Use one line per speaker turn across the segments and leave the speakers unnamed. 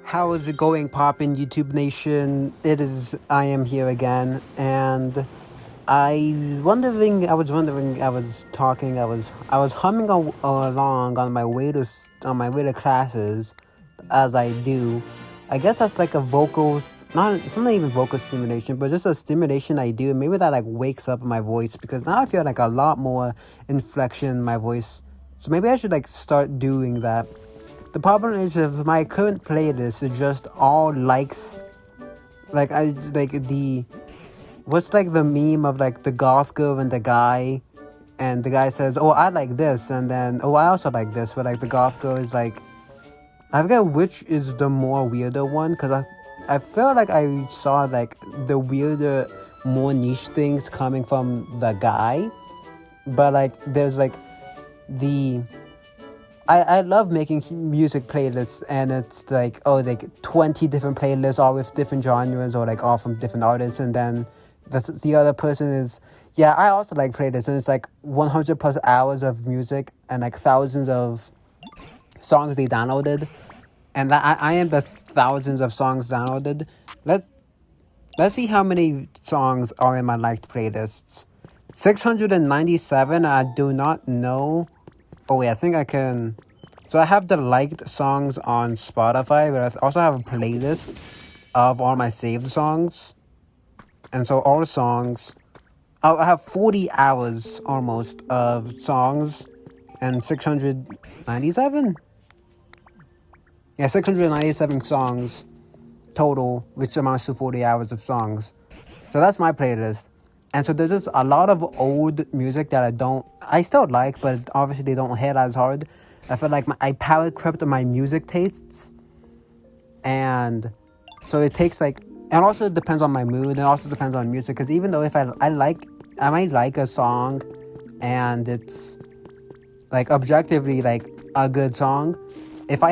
How is it going, Poppin' YouTube Nation? I am here again, and I was talking, I was humming along on my way to classes, as I do. I guess that's like a vocal, it's not even vocal stimulation, but just a stimulation I do. Maybe that like wakes up my voice, because now I feel like a lot more inflection in my voice. So maybe I should like start doing that. The problem is if my current playlist is just all likes, like I like the what's like the meme of like the goth girl and the guy says, "Oh, I like this," and then, "Oh, I also like this," but like the goth girl is like, I forget which is the more weirder one, because I felt like I saw like the weirder, more niche things coming from the guy, but like there's like the I love making music playlists, and it's like, oh, like 20 different playlists, all with different genres, or like all from different artists, and then the other person is, yeah, I also like playlists, and it's like 100 plus hours of music, and like thousands of songs they downloaded, and I am the thousands of songs downloaded. Let's let's see how many songs are in my liked playlists. 697, I do not know. Oh wait, I think I can. So I have the liked songs on Spotify, but I also have a playlist of all my saved songs. And so all the songs, I have 40 hours almost of songs, and 697? Yeah, 697 songs total, which amounts to 40 hours of songs. So that's my playlist. And so there's just a lot of old music that I still like, but obviously they don't hit as hard. I feel like I power crept my music tastes. And so it takes like, and also it depends on my mood, and also depends on music. Because even though if I might like a song and it's like objectively like a good song, if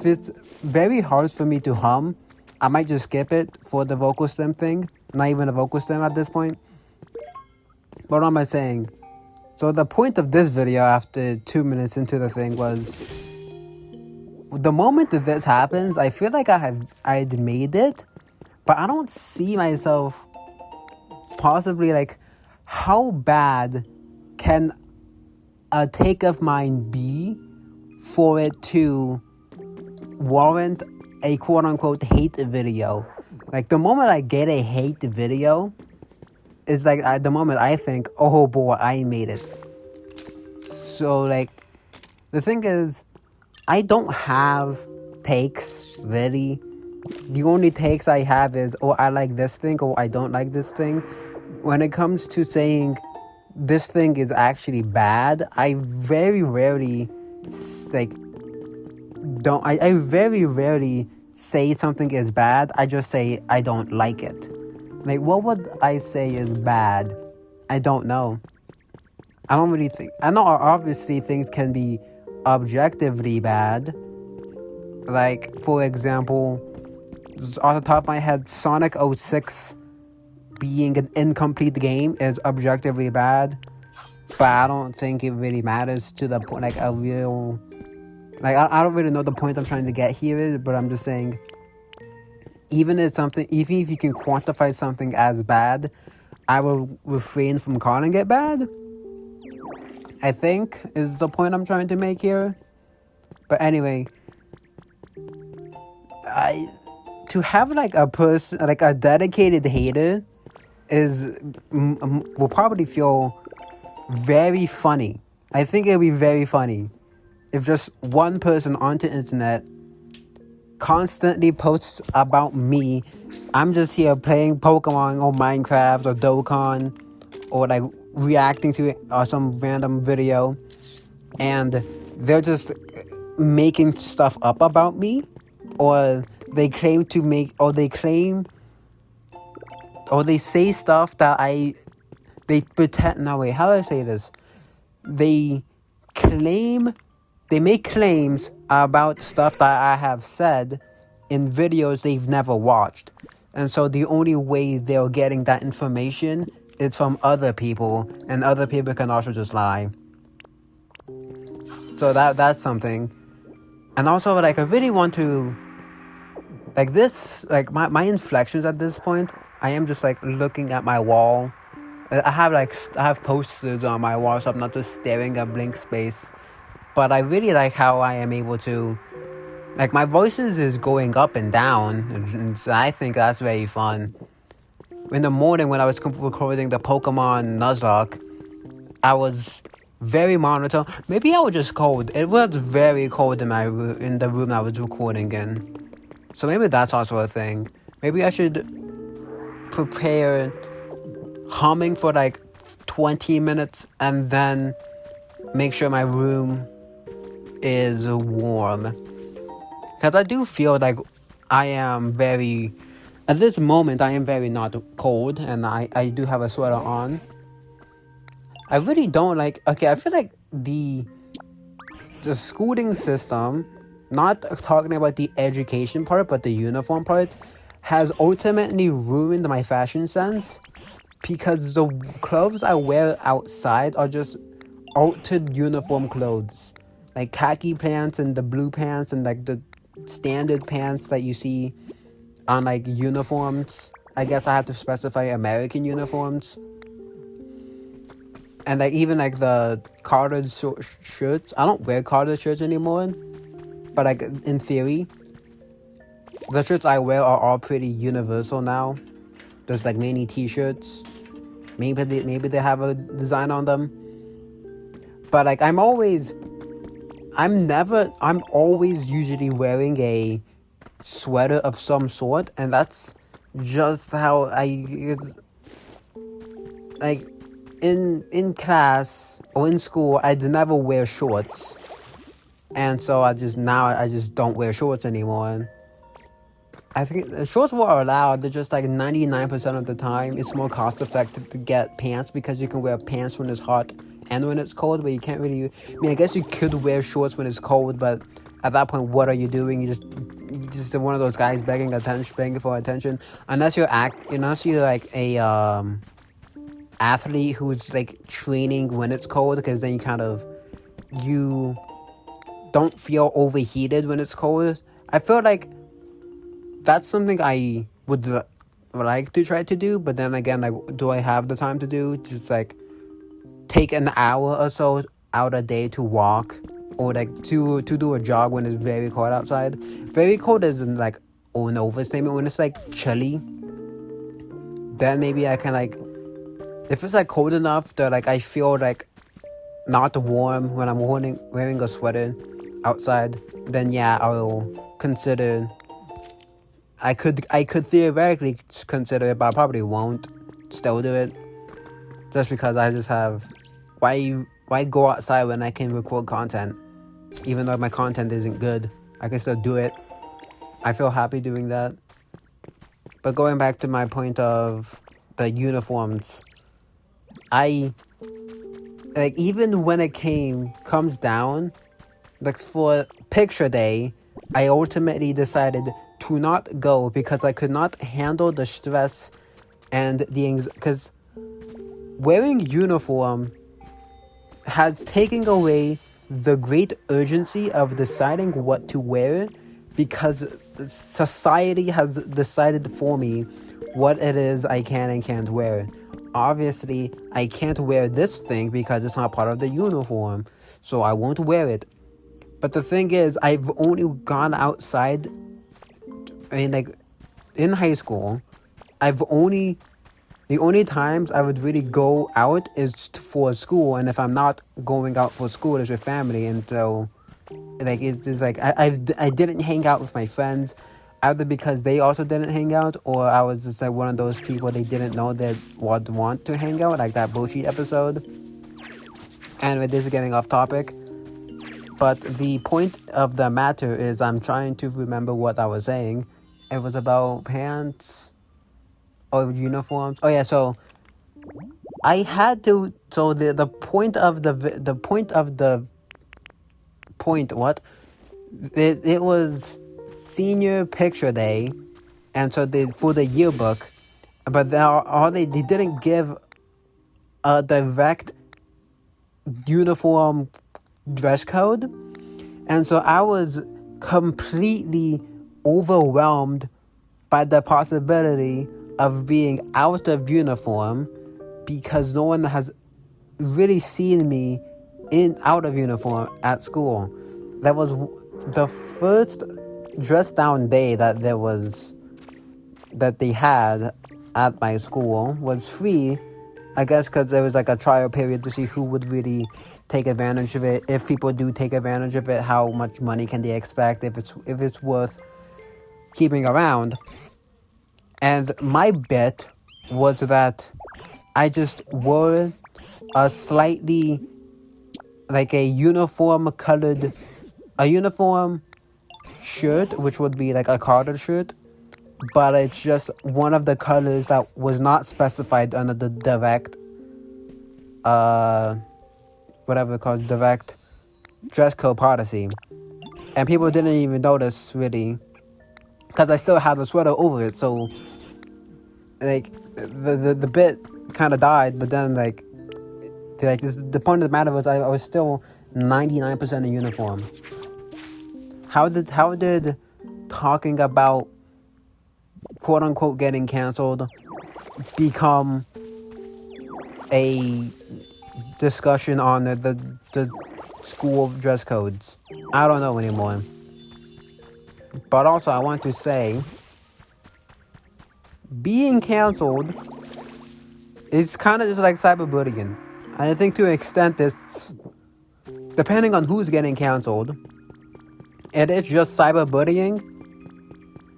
it's very hard for me to hum, I might just skip it for the vocal stem thing. Not even a vocal stem at this point. What am I saying? So the point of this video, after 2 minutes into the thing, was the moment that this happens, I feel like I'd made it, but I don't see myself possibly like, how bad can a take of mine be for it to warrant a quote-unquote hate video. Like the moment I get a hate video, it's like the moment I think, oh boy, I made it. So like, the thing is, I don't have takes really. The only takes I have is, oh, I like this thing, or I don't like this thing. When it comes to saying this thing is actually bad, I very rarely like I very rarely say something is bad. I just say I don't like it. Like, what would I say is bad? I don't know. I don't really think. I know obviously things can be objectively bad. Like, for example, off the top of my head, Sonic 06 being an incomplete game is objectively bad. But I don't think it really matters to the point, like a real... Like, I don't really know the point I'm trying to get here, but I'm just saying, even if you can quantify something as bad, I will refrain from calling it bad, I think, is the point I'm trying to make here. But anyway, to have like a person, like a dedicated hater, will probably feel very funny. I think it'll be very funny if just one person on the internet constantly posts about me. I'm just here playing Pokemon or Minecraft or Dokkan, or like reacting to it or some random video, and they're just making stuff up about me, or they say stuff that they pretend. No, wait, how do I say this? They make claims about stuff that I have said in videos they've never watched. And so the only way they're getting that information is from other people, and other people can also just lie. So that's something. And also, like, I really want to like this, like my inflections at this point, I am just like looking at my wall. I have posters on my wall, so I'm not just staring at blank space. But I really like how I am able to, like, my voices is going up and down, and so I think that's very fun. In the morning when I was recording the Pokemon Nuzlocke, I was very monotone. Maybe I was just cold. It was very cold in in the room I was recording in. So maybe that's also a thing. Maybe I should prepare humming for like 20 minutes and then make sure my room is warm. Because I do feel like I am very... At this moment, I am very not cold, and I do have a sweater on. I really don't like... Okay, I feel like the schooling system, not talking about the education part, but the uniform part, has ultimately ruined my fashion sense. Because the clothes I wear outside are just altered uniform clothes. Like khaki pants and the blue pants and like the standard pants that you see on like uniforms. I guess I have to specify American uniforms. And like even like the collared shirts. I don't wear collared shirts anymore. But like in theory, the shirts I wear are all pretty universal now. There's like many t-shirts. Maybe they have a design on them. But like I'm always usually wearing a sweater of some sort, and that's just how it's like in class or in school I never wear shorts, and so I just don't wear shorts anymore. I think the shorts were allowed. They're just like 99% of the time it's more cost effective to get pants, because you can wear pants when it's hot and when it's cold, but you can't really... I mean, I guess you could wear shorts when it's cold, but at that point, what are you doing? You just one of those guys begging for attention. Unless you're like a athlete who's like training when it's cold, because then you don't feel overheated when it's cold. I feel like that's something I would like to try to do, but then again, like, do I have the time to do? Just like take an hour or so out a day to walk, or like to do a jog when it's very cold outside. Very cold isn't like an overstatement. When it's like chilly, then maybe I can like, if it's like cold enough that like I feel like not warm when I'm wearing a sweater outside, then yeah, I'll consider... I could theoretically consider it, but I probably won't still do it. Just because I just have... Why go outside when I can record content? Even though my content isn't good, I can still do it. I feel happy doing that. But going back to my point of the uniforms, I... like, even when it comes down, like for picture day, I ultimately decided to not go because I could not handle the stress and the anxiety. Because wearing uniform has taken away the great urgency of deciding what to wear, because society has decided for me what it is I can and can't wear. Obviously, I can't wear this thing because it's not part of the uniform, so I won't wear it. But the thing is, I've only gone outside, I mean, like, in high school, the only times I would really go out is for school, and if I'm not going out for school, it's with family, and so, like, it's just like, I didn't hang out with my friends, either because they also didn't hang out, or I was just like one of those people they didn't know that would want to hang out, like that bullshit episode. Anyway, this is getting off topic. But the point of the matter is I'm trying to remember what I was saying. It was about pants or uniforms. Oh yeah, so I had to... So the point of it was senior picture day, and so for the yearbook, but they didn't give a direct uniform dress code, and so I was completely overwhelmed by the possibility of being out of uniform because no one has really seen me out of uniform at school. That was the first dress down day that they had at my school was free, I guess, because there was like a trial period to see who would really take advantage of it. If people do take advantage of it, how much money can they expect? If it's worth keeping around. And my bet was that I just wore a slightly like a uniform shirt, which would be like a collared shirt, but it's just one of the colors that was not specified under the direct whatever it's called, direct dress code policy. And people didn't even notice really because I still had the sweater over it, so like the bit kind of died. But then the point of the matter was I was still 99% in uniform. How did talking about quote unquote getting canceled become a discussion on the school dress codes? I don't know anymore. But also I want to say, being canceled is kind of just like cyberbullying. I think to an extent it's, depending on who's getting canceled, it is just cyberbullying,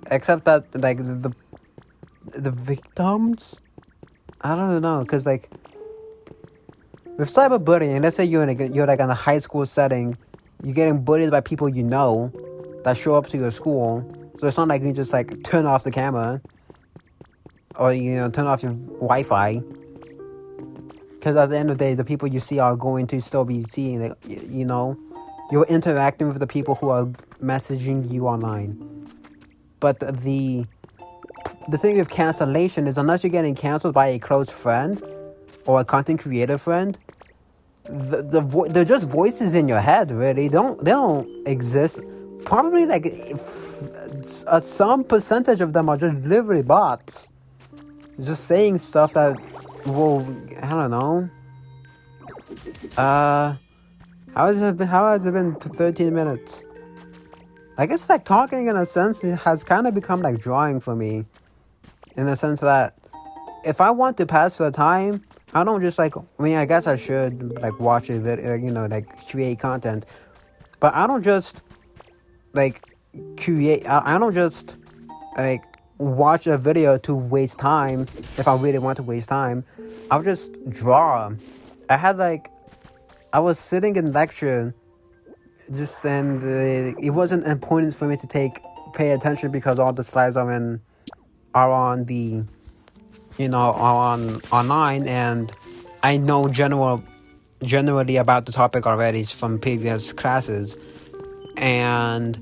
except that like the victims, I don't know, because like with cyberbullying, let's say you're like in a high school setting, you're getting bullied by people you know that show up to your school, so it's not like you just like turn off the camera or turn off your Wi-Fi, because at the end of the day, the people you see are going to still be seeing it. You're interacting with the people who are messaging you online. But the thing with cancellation is, unless you're getting canceled by a close friend or a content creator friend, they're just voices in your head. Really, they don't exist. Probably like some percentage of them are just literally bots, just saying stuff that, well, I don't know. How has it been 13 minutes? I guess like talking in a sense has kind of become like drawing for me, in the sense that if I want to pass the time, I don't just like, I guess I should like watch a video, like create content, but I don't just like create, I don't just like watch a video to waste time. If I really want to waste time, I'll just draw. I was sitting in lecture, and it wasn't important for me to pay attention because all the slides are on the, are online, and I know generally about the topic already from previous classes, and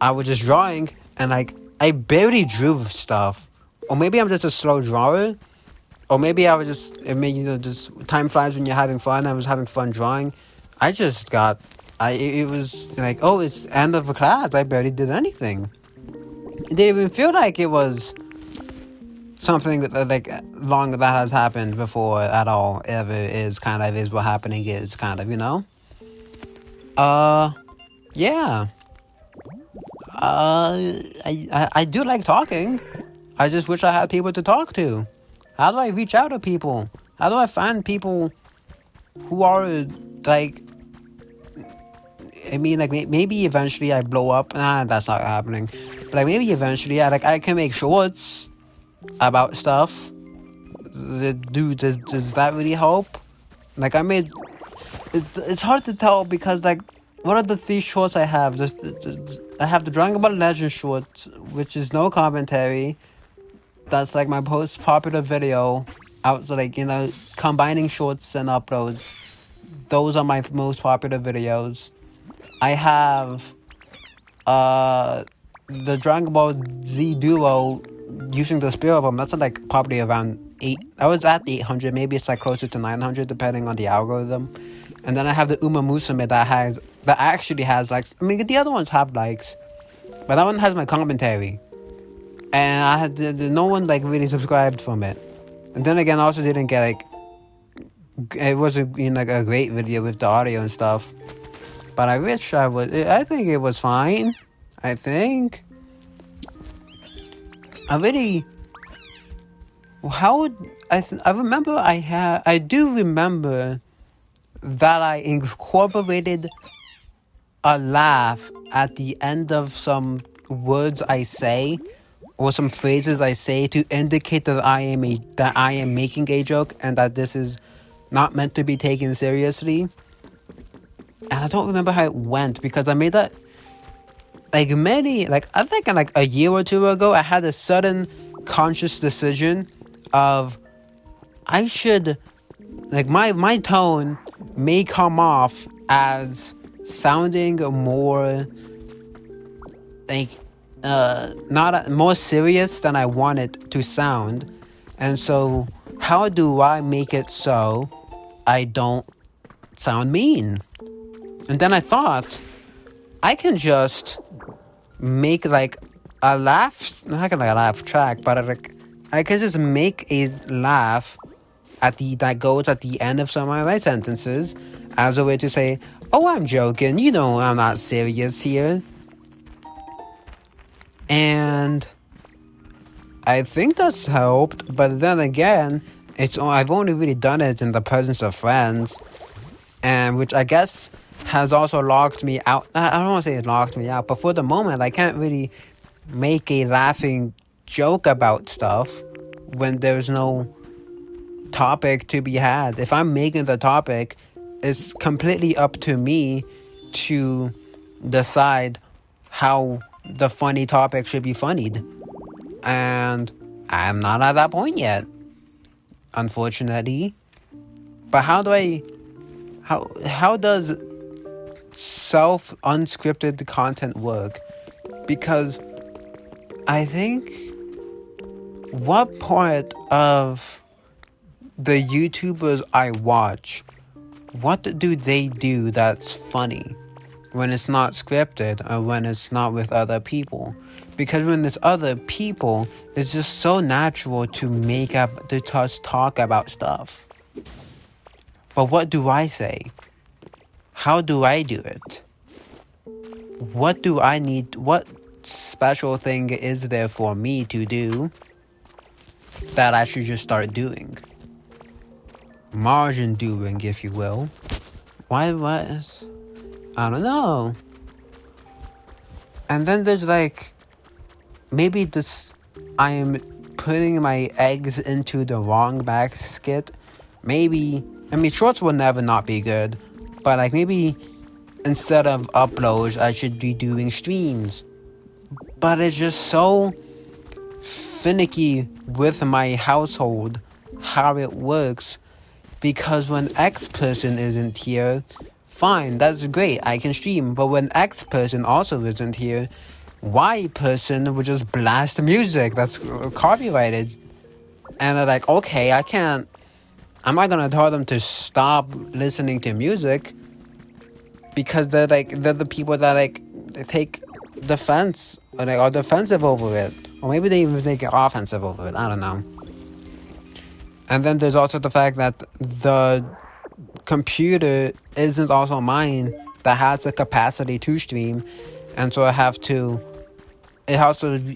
I was just drawing, and like I barely drew stuff, or maybe I'm just a slow drawer. Or maybe I was just, just time flies when you're having fun. I was having fun drawing. It was like, oh, it's end of a class. I barely did anything. It didn't even feel like it was something like long that has happened before at all. Ever is what happening is kind of, yeah. I do like talking. I just wish I had people to talk to. How do I reach out to people? How do I find people who are, like, maybe eventually I blow up. Nah, that's not happening. But, like, maybe eventually I can make shorts about stuff. Does that really help? Like, it's hard to tell because, like, what are the 3 shorts I have? I have the Dragon Ball Legends short, which is no commentary. That's like my most popular video. I was like, combining shorts and uploads. Those are my most popular videos. I have the Dragon Ball Z Duo using the Spirit Bomb. That's like probably around 8. I was at 800. Maybe it's like closer to 900 depending on the algorithm. And then I have the Uma Musume that actually has likes. The other ones have likes. but that one has my commentary, and I had no one like really subscribed from it. And then again, I also didn't get like it wasn't like a great video with the audio and stuff. But I wish I would. I think it was fine. I think. I really. How I remember I do remember that I incorporated a laugh at the end of some words I say or some phrases I say to indicate that I am making a joke and that this is not meant to be taken seriously. And I don't remember how it went because I made that I think like a year or two ago I had a sudden conscious decision of I should like my tone may come off as sounding more like not more serious than I want it to sound. And so how do I make it so I don't sound mean? And then I thought I can just make like a laugh, not like a laugh track, but like I can just make a laugh that goes at the end of some of my sentences as a way to say, oh, I'm joking, you know, I'm not serious here. And I think that's helped, but then again, I've only really done it in the presence of friends, and which I guess has also locked me out. I don't want to say it locked me out, but for the moment, I can't really make a laughing joke about stuff when there's no topic to be had. If I'm making the topic, it's completely up to me to decide how the funny topic should be funnied. And I'm not at that point yet, unfortunately. But how does unscripted content work? Because I think what part of the YouTubers I watch, what do they do that's funny when it's not scripted or when it's not with other people? Because when it's other people, it's just so natural to just talk about stuff. But what do I say? How do I do it? What do I need? What special thing is there for me to do that I should just start doing? Margin doing, if you will. Why? What? I don't know. And then there's like, maybe I am putting my eggs into the wrong basket. Maybe, I mean, shorts will never not be good, but like maybe instead of uploads, I should be doing streams. But it's just so finicky with my household, how it works, because when X person isn't here, fine, that's great, I can stream. But when X person also isn't here, Y person would just blast music that's copyrighted. And they're like, okay, I'm not gonna tell them to stop listening to music, because they're the people that they take defense or they are defensive over it. Or maybe they even take it offensive over it, I don't know. And then there's also the fact that the computer isn't also mine that has the capacity to stream, and so it has to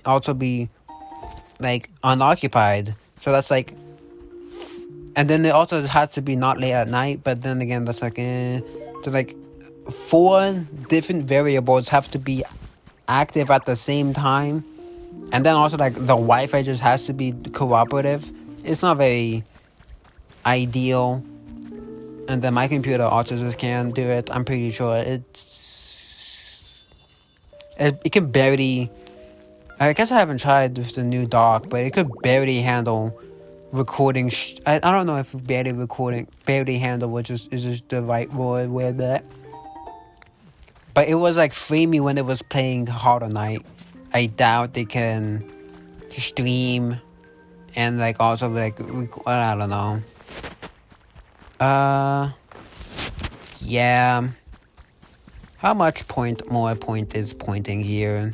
also be like unoccupied. So that's like, and then it also has to be not late at night. But then again, that's like, so like 4 different variables have to be active at the same time, and then also like the Wi-Fi just has to be cooperative. It's not very ideal. And then my computer also just can't do it. I'm pretty sure it can barely. I guess I haven't tried with the new dock, but it could barely handle recording. I don't know if barely handle, which is just the right word with that. But it was like freemy when it was playing Hollow Knight. I doubt they can stream and like also like I don't know. Yeah. How much point is pointing here?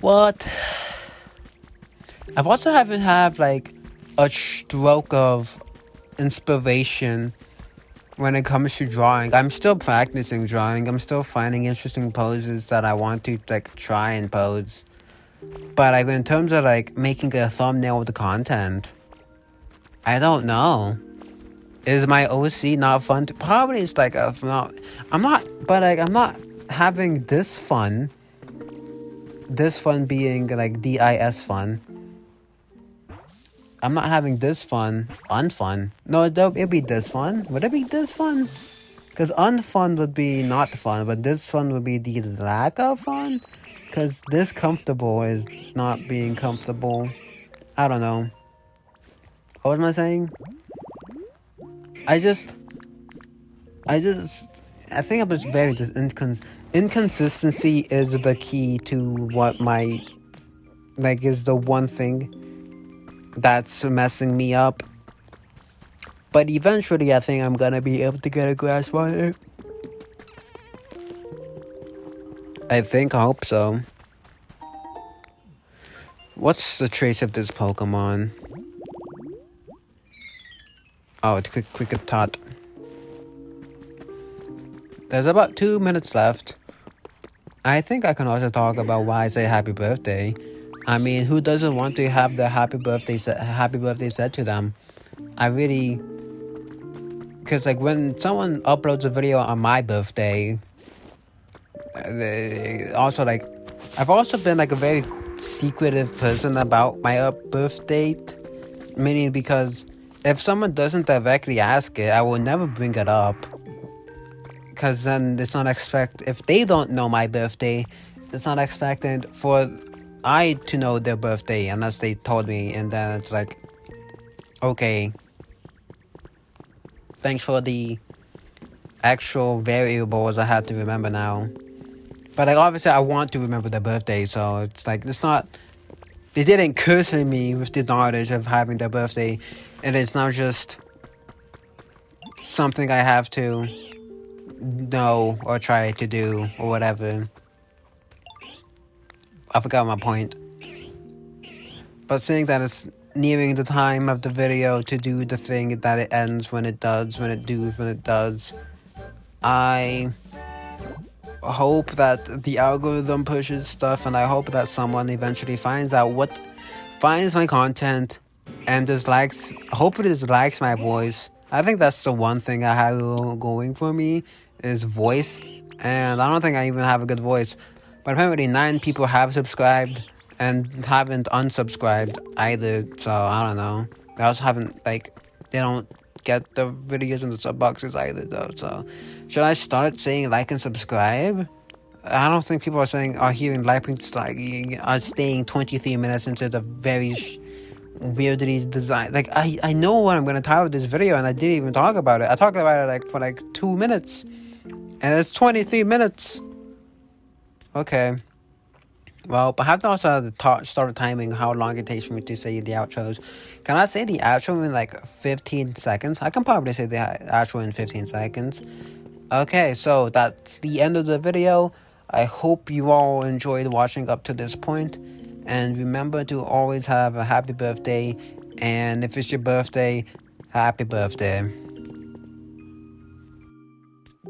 What? I've also haven't had like a stroke of inspiration when it comes to drawing. I'm still practicing drawing. I'm still finding interesting poses that I want to like try and pose. But like in terms of like making a thumbnail with the content, I don't know. Is my OC not fun? Probably it's like not. I'm not, but like I'm not having this fun. This fun being like DIS fun. I'm not having this fun, unfun. No, it'd be this fun. Would it be this fun? Because unfun would be not fun, but this fun would be the lack of fun. Because this comfortable is not being comfortable. I don't know. What was I saying? I think I'm just very inconsistency is the key to what my, like, is the one thing that's messing me up. But eventually I think I'm gonna be able to get a grasp on it. I hope so. What's the trace of this Pokemon? Oh, it's quick tot. There's about 2 minutes left. I think I can also talk about why I say happy birthday. I mean, who doesn't want to have the happy birthday said to them? I really... Because, like, when someone uploads a video on my birthday... Also, like... I've also been, like, a very secretive person about my birth date. Meaning because... If someone doesn't directly ask it, I will never bring it up. Because then it's not if they don't know my birthday, it's not expected for I to know their birthday unless they told me, and then it's like, okay, thanks for the actual variables I have to remember now. But like obviously I want to remember their birthday, so it's like they didn't curse me with the knowledge of having their birthday, and it's not just something I have to know or try to do or whatever. I forgot my point. But seeing that it's nearing the time of the video to do the thing that it ends when it does, I hope that the algorithm pushes stuff, and I hope that someone eventually finds my content and hopefully dislikes my voice. I think that's the one thing I have going for me is voice, and I don't think I even have a good voice. But apparently 9 people have subscribed and haven't unsubscribed either, so I don't know. They also haven't, like, they don't get the videos in the sub boxes either though, so should I start saying like and subscribe? I don't think people are hearing like and are staying 23 minutes into the very weirdly designed. Like I know what I'm gonna title this video, and I didn't even talk about it. I talked about it like for like 2 minutes, and it's 23 minutes. Okay. Well, but I have to also start timing how long it takes for me to say the outros. Can I say the outro in like 15 seconds? I can probably say the outro in 15 seconds. Okay, so that's the end of the video. I hope you all enjoyed watching up to this point. And remember to always have a happy birthday. And if it's your birthday, happy birthday.